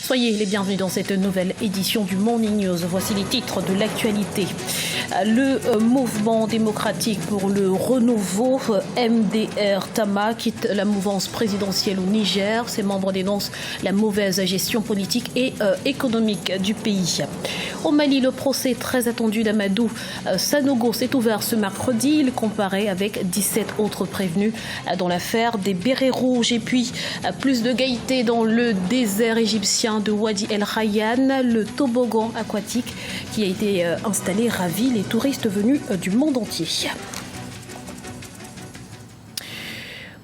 Soyez les bienvenus dans cette nouvelle édition du Morning News. Voici les titres de l'actualité. Le mouvement démocratique pour le renouveau, MDR Tama, quitte la mouvance présidentielle au Niger. Ses membres dénoncent la mauvaise gestion politique et économique du pays. Au Mali, le procès très attendu d'Amadou Sanogo s'est ouvert ce mercredi. Il comparait avec 17 autres prévenus dans l'affaire des bérets rouges. Et puis, plus de gaieté dans le désert égyptien de Wadi El Rayyan. Le toboggan aquatique qui a été installé ravit les touristes venus du monde entier.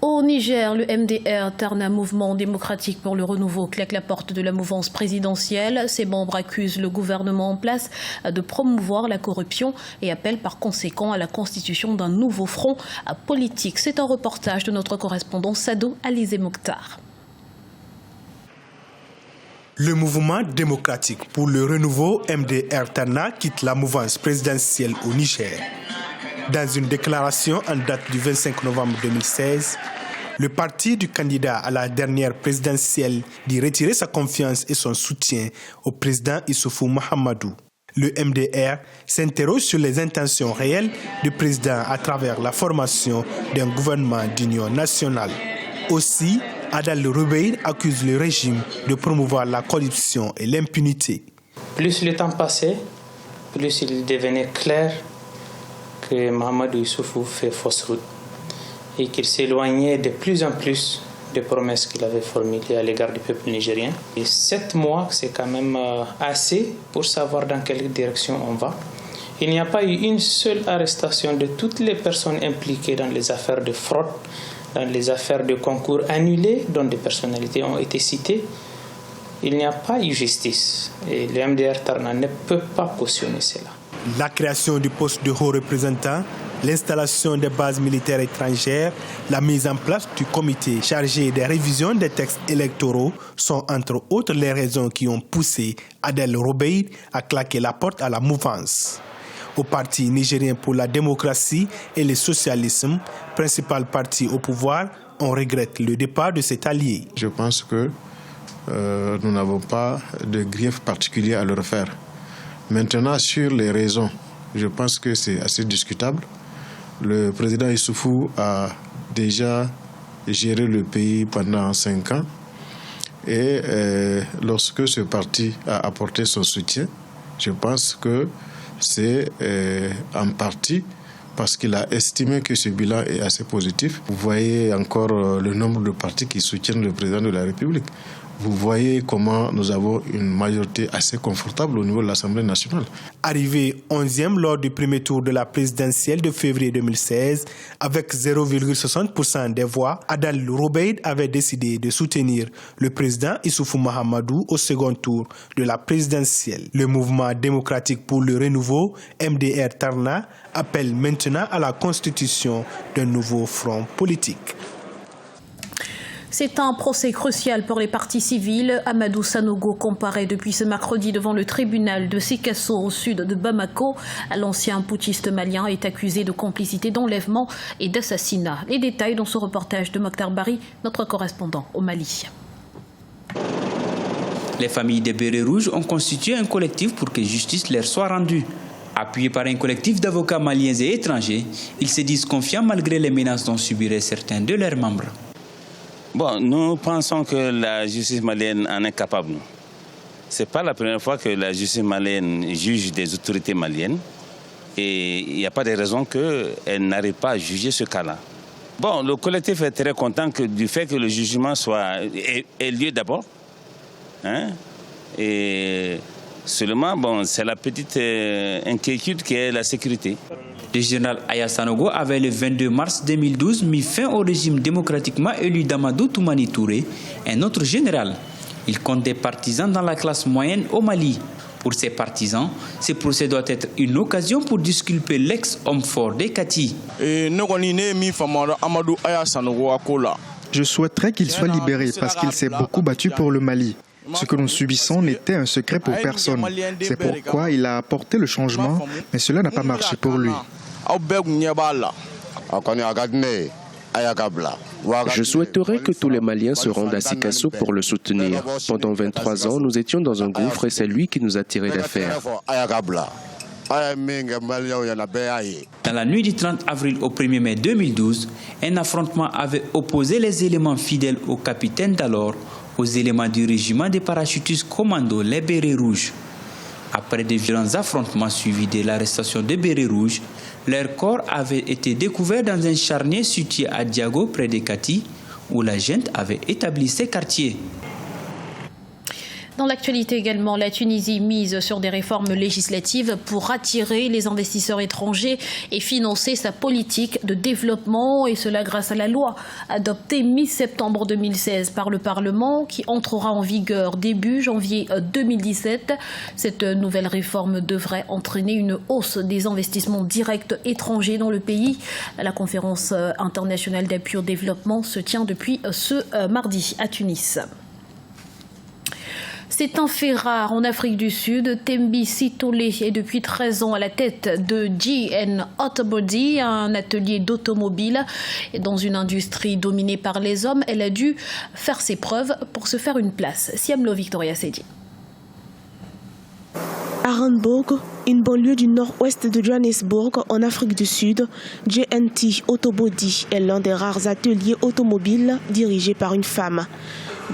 Au Niger, le MDR Tarna, Mouvement démocratique pour le renouveau, claque la porte de la mouvance présidentielle. Ses membres accusent le gouvernement en place de promouvoir la corruption et appellent par conséquent à la constitution d'un nouveau front politique. C'est un reportage de notre correspondant Sado Alizé Mokhtar. Le mouvement démocratique pour le renouveau MDR Tarna quitte la mouvance présidentielle au Niger. Dans une déclaration en date du 25 novembre 2016, le parti du candidat à la dernière présidentielle dit retirer sa confiance et son soutien au président Issoufou Mahamadou. Le MDR s'interroge sur les intentions réelles du président à travers la formation d'un gouvernement d'union nationale. Aussi, Adal Roubeir accuse le régime de promouvoir la corruption et l'impunité. Plus le temps passait, plus il devenait clair que Mahamadou Issoufou fait fausse route et qu'il s'éloignait de plus en plus des promesses qu'il avait formulées à l'égard du peuple nigérien. Et 7 mois, c'est quand même assez pour savoir dans quelle direction on va. Il n'y a pas eu une seule arrestation de toutes les personnes impliquées dans les affaires de fraude, dans les affaires de concours annulés, dont des personnalités ont été citées. Il n'y a pas eu justice et le MDR Tarna ne peut pas cautionner cela. La création du poste de haut représentant, l'installation des bases militaires étrangères, la mise en place du comité chargé des révisions des textes électoraux sont entre autres les raisons qui ont poussé Adel Roubeir à claquer la porte à la mouvance. Au Parti nigérien pour la démocratie et le socialisme, principal parti au pouvoir, on regrette le départ de cet allié. Je pense que nous n'avons pas de grief particulier à leur faire. Maintenant, sur les raisons, je pense que c'est assez discutable. Le président Issoufou a déjà géré le pays pendant 5 ans et lorsque ce parti a apporté son soutien, je pense que c'est en partie parce qu'il a estimé que ce bilan est assez positif. Vous voyez encore le nombre de partis qui soutiennent le président de la République. Vous voyez comment nous avons une majorité assez confortable au niveau de l'Assemblée nationale. Arrivé 11e lors du premier tour de la présidentielle de février 2016, avec 0,60% des voix, Adal Roubeir avait décidé de soutenir le président Issoufou Mahamadou au second tour de la présidentielle. Le mouvement démocratique pour le renouveau, MDR Tarna, appelle maintenant à la constitution d'un nouveau front politique. C'est un procès crucial pour les partis civils. Amadou Sanogo comparaît depuis ce mercredi devant le tribunal de Sikasso au sud de Bamako. L'ancien putschiste malien est accusé de complicité d'enlèvement et d'assassinat. Les détails dans ce reportage de Mokhtar Bari, notre correspondant au Mali. Les familles des bérets rouges ont constitué un collectif pour que justice leur soit rendue. Appuyés par un collectif d'avocats maliens et étrangers, ils se disent confiants malgré les menaces dont subiraient certains de leurs membres. Bon, nous pensons que la justice malienne en est capable. Ce n'est pas la première fois que la justice malienne juge des autorités maliennes et il n'y a pas de raison qu'elle n'arrive pas à juger ce cas-là. Bon, le collectif est très content du fait que le jugement ait lieu d'abord. Et seulement, bon, c'est la petite inquiétude qui est la sécurité. Le général Aya Sanogo avait le 22 mars 2012 mis fin au régime démocratiquement élu d'Amadou Toumani Touré, un autre général. Il compte des partisans dans la classe moyenne au Mali. Pour ces partisans, ce procès doit être une occasion pour disculper l'ex-homme fort des Kati. Je souhaiterais qu'il soit libéré parce qu'il s'est beaucoup battu pour le Mali. Ce que nous subissons n'était un secret pour personne. C'est pourquoi il a apporté le changement, mais cela n'a pas marché pour lui. Je souhaiterais que tous les Maliens se rendent à Sikasso pour le soutenir. Pendant 23 ans, nous étions dans un gouffre et c'est lui qui nous a tirés d'affaire. Dans la nuit du 30 avril au 1er mai 2012, un affrontement avait opposé les éléments fidèles au capitaine d'alors aux éléments du régiment des parachutistes commando, les Bérets Rouges. Après de violents affrontements suivis de l'arrestation des Bérets Rouges, leur corps avait été découvert dans un charnier situé à Diago, près de Kati, où la junte avait établi ses quartiers. Dans l'actualité également, la Tunisie mise sur des réformes législatives pour attirer les investisseurs étrangers et financer sa politique de développement, et cela grâce à la loi adoptée mi-septembre 2016 par le Parlement qui entrera en vigueur début janvier 2017. Cette nouvelle réforme devrait entraîner une hausse des investissements directs étrangers dans le pays. La conférence internationale d'appui au développement se tient depuis ce mardi à Tunis. C'est un fait rare en Afrique du Sud. Thembi Sitole est depuis 13 ans à la tête de GN Autobody, un atelier d'automobile. Dans une industrie dominée par les hommes, elle a dû faire ses preuves pour se faire une place. Siamlo Victoria Sedi. À Randburg, une banlieue du nord-ouest de Johannesburg, en Afrique du Sud, GNT Autobody est l'un des rares ateliers automobiles dirigés par une femme.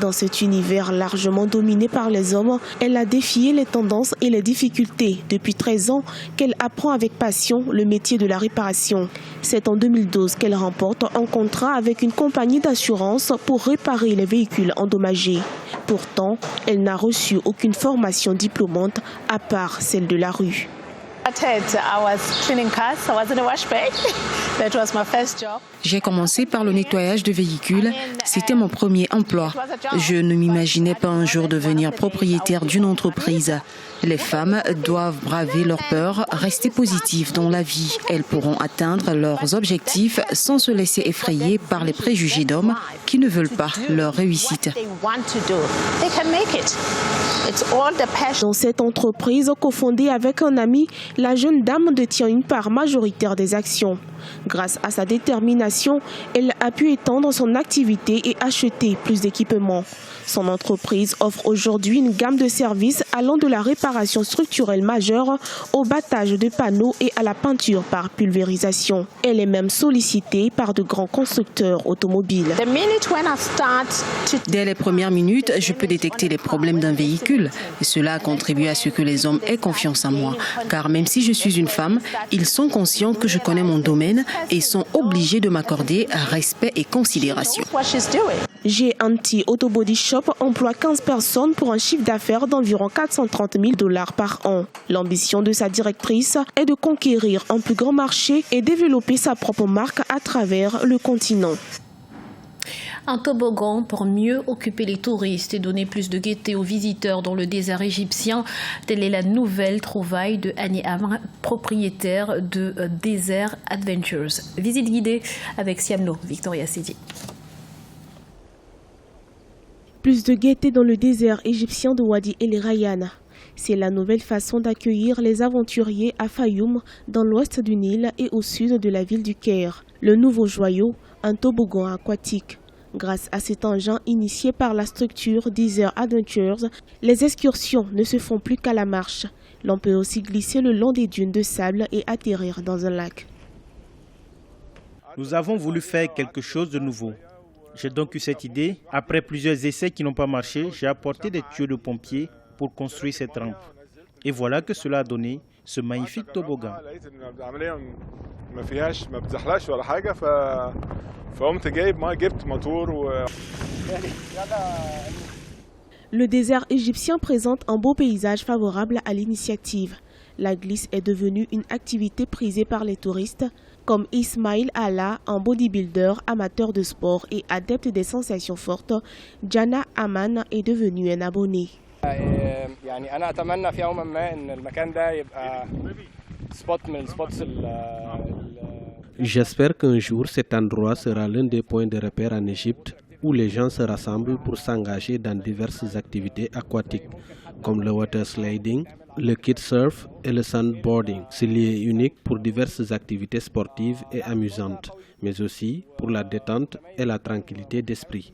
Dans cet univers largement dominé par les hommes, elle a défié les tendances et les difficultés. Depuis 13 ans qu'elle apprend avec passion le métier de la réparation. C'est en 2012 qu'elle remporte un contrat avec une compagnie d'assurance pour réparer les véhicules endommagés. Pourtant, elle n'a reçu aucune formation diplômante à part celle de la rue. J'ai commencé par le nettoyage de véhicules. C'était mon premier emploi. Je ne m'imaginais pas un jour devenir propriétaire d'une entreprise. Les femmes doivent braver leurs peurs, rester positives dans la vie. Elles pourront atteindre leurs objectifs sans se laisser effrayer par les préjugés d'hommes qui ne veulent pas leur réussite. Dans cette entreprise cofondée avec un ami, la jeune dame détient une part majoritaire des actions. Grâce à sa détermination, elle a pu étendre son activité et acheter plus d'équipements. Son entreprise offre aujourd'hui une gamme de services allant de la réparation structurelle majeure au battage de panneaux et à la peinture par pulvérisation. Elle est même sollicitée par de grands constructeurs automobiles. Dès les premières minutes, je peux détecter les problèmes d'un véhicule. Cela contribue à ce que les hommes aient confiance en moi. Car même si je suis une femme, ils sont conscients que je connais mon domaine et sont obligés de m'accorder respect et considération. GNT Autobody Shop emploie 15 personnes pour un chiffre d'affaires d'environ 430 000 $ par an. L'ambition de sa directrice est de conquérir un plus grand marché et développer sa propre marque à travers le continent. Un toboggan pour mieux occuper les touristes et donner plus de gaieté aux visiteurs dans le désert égyptien. Telle est la nouvelle trouvaille de Annie Amr, propriétaire de Desert Adventures. Visite guidée avec Siamlo Victoria Sidi. Plus de gaieté dans le désert égyptien de Wadi El Rayyan. C'est la nouvelle façon d'accueillir les aventuriers à Fayoum, dans l'ouest du Nil et au sud de la ville du Caire. Le nouveau joyau, un toboggan aquatique. Grâce à cet engin initié par la structure Desert Adventures, les excursions ne se font plus qu'à la marche. L'on peut aussi glisser le long des dunes de sable et atterrir dans un lac. Nous avons voulu faire quelque chose de nouveau. J'ai donc eu cette idée. Après plusieurs essais qui n'ont pas marché, j'ai apporté des tuyaux de pompiers pour construire cette rampe. Et voilà que cela a donné ce magnifique toboggan. Le désert égyptien présente un beau paysage favorable à l'initiative. La glisse est devenue une activité prisée par les touristes, comme Ismail Allah, un bodybuilder, amateur de sport et adepte des sensations fortes. Jana Aman est devenu un abonné. J'espère qu'un jour cet endroit sera l'un des points de repère en Égypte où les gens se rassemblent pour s'engager dans diverses activités aquatiques comme le water sliding, le kitesurf et le sandboarding. Ce lieu est unique pour diverses activités sportives et amusantes. mais aussi pour la détente et la tranquillité d'esprit.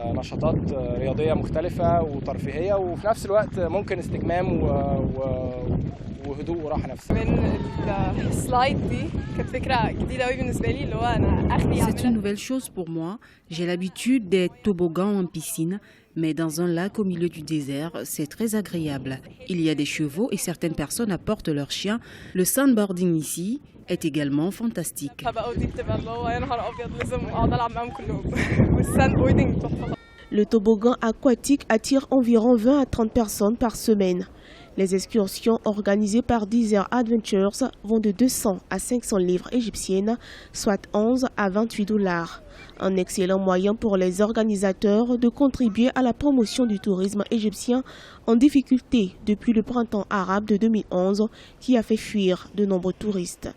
نشاطات رياضية مختلفة وترفيهية وفي نفس الوقت ممكن استجمام وهدوء وراحة نفسية. من السلايد دي كانت فكرة جديدة قوي بالنسبة لي اللي هو أنا أخلي. C'est une nouvelle chose pour moi. J'ai l'habitude des toboggans en piscine, mais dans un lac au milieu du désert, c'est très agréable. Il y a des chevaux et certaines personnes apportent leurs chiens. Le sandboarding ici est également fantastique. Le toboggan aquatique attire environ 20 à 30 personnes par semaine. Les excursions organisées par Desert Adventures vont de 200 à 500 livres égyptiennes, soit 11 à 28 $. Un excellent moyen pour les organisateurs de contribuer à la promotion du tourisme égyptien en difficulté depuis le printemps arabe de 2011 qui a fait fuir de nombreux touristes.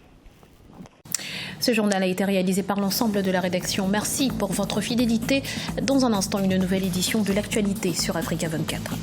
Ce journal a été réalisé par l'ensemble de la rédaction. Merci pour votre fidélité. Dans un instant, une nouvelle édition de l'actualité sur Africa 24.